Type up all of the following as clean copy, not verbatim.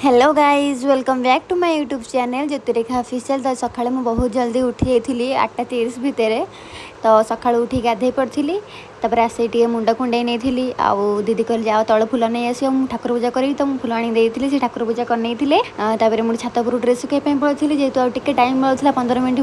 Hello guys welcome back to my YouTube channel Jyotirekha official. तो सकाଳେ मैं बहुत जल्दी उठी जाइली 8:30 भितर। तो सकाळु उठी गाधे पड़ी तापर आसे टे मुंड कुंडे नहीं आउ दीदी कहले जाओ तल फुल नहीं आस ठाकुर पूजा करी तो फुल आनी से ठाकुर पूजा कर मुझे छात पर ड्रेस सुखाई पड़ी जेहतु आउ टे टाइम मिलूला 15 मिनट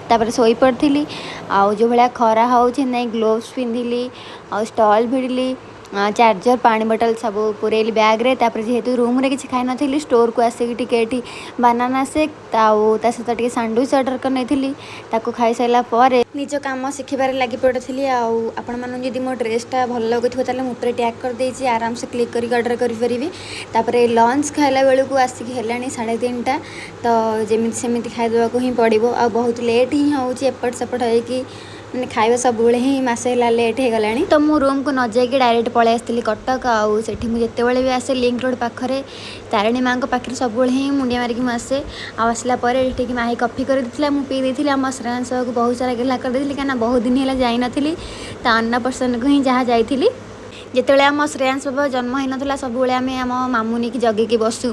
भाई शोई पड़ी आउ जो भाया खरा हो ग्लोव्स पिंधिली आ स्टल भिड़ली चार्जर पानी बोतल सब पुरेली बैग रे। तापर जेहेतु रूम रे किसी खाई नी स्टोर को आसिक टिके बानाना शेक ता सहित टे सैंडविच ऑर्डर कर नहीं ताकू खाई सारा पर निज काम शिखबार लगी पड़ी। आपण मन जदि मो ड्रेसटा भल लगुव ताले मुझे टैग कर देछि आराम से क्लिक करके ऑर्डर करी। तापर लंच खाइला बेलू को आसिक है 3:30 तो जमी सेमती खाईदेवा को ही पड़ो आ बहुत लेट ही होची एपट सेपट होगी मैंने खाଇବା ସବୁବେଳେ ହିଁ ମାସେ ହେଲା ଲେଟ୍ ହେଇଗଲାଣି। ତ ମୁଁ ରୁମ୍କୁ ନ ଯାଇକି ଡାଇରେକ୍ଟ ପଳେଇ ଆସିଥିଲି କଟକ। ଆଉ ସେଠି ମୁଁ ଯେତେବେଳେ ବି ଆସେ ଲିଙ୍କ ରୋଡ଼ ପାଖରେ ତାରିଣୀ ମାଙ୍କ ପାଖରେ ସବୁବେଳେ ହିଁ ମୁଣ୍ଡିଆ ମାରିକି ମୁଁ ଆସେ। ଆଉ ଆସିଲା ପରେ ଏଠିକି ମାହି କଫି କରିଦେଇଥିଲା ମୁଁ ପିଇ ଦେଇଥିଲି। ଆମ ଶ୍ରେୟାଂଶକୁ ବହୁତ ସାରା ଗେହ୍ଲା କରିଦେଇଥିଲି କାହିଁକିନା ବହୁତ ଦିନ ହେଲା ଯାଇନଥିଲି ତା ଅନ୍ନପ୍ରସନ୍ନକୁ ହିଁ ଯାହା ଯାଇଥିଲି। ଯେତେବେଳେ ଆମ ଶ୍ରେୟାଂଶ ବାବା ଜନ୍ମ ହେଇନଥିଲା ସବୁବେଳେ ଆମେ ଆମ ମାମୁନିକି ଜଗିକି ବସୁ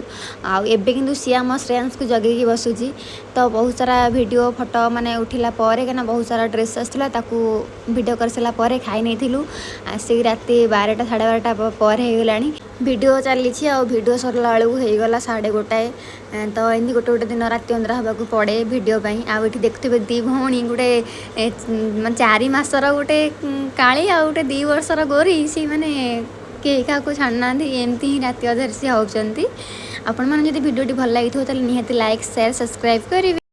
ଆଉ ଏବେ କିନ୍ତୁ ସିଏ ଆମ ଶ୍ରେୟାଂଶକୁ ଜଗିକି ବସୁଛି। ତ ବହୁତ ସାରା ଭିଡ଼ିଓ ଫଟୋ ମାନେ उठिला पर कहना बहुत सारा ड्रेस आसाला ताकू वीडियो कर सारा पर खाई नहीं आसिक राति 12टा 12:30 पर होगा वीडियो चली वीडियो सरला बेलू होगला 1:30। तो एमती गोटे गोटे दिन राति अंधरा हाँक पड़े भिडियो आउे देखुवे दी भौणी गोटे 4 मासर गोटे काली आ गोटे 2 वर्षर गोरी सी मैंने कई क्या छाड़ना एमती ही राति अधर सी होती। आपण मैंने भिडियोटी भल लगी तो निहाती लाइक शेयर सब्सक्राइब करेंगे।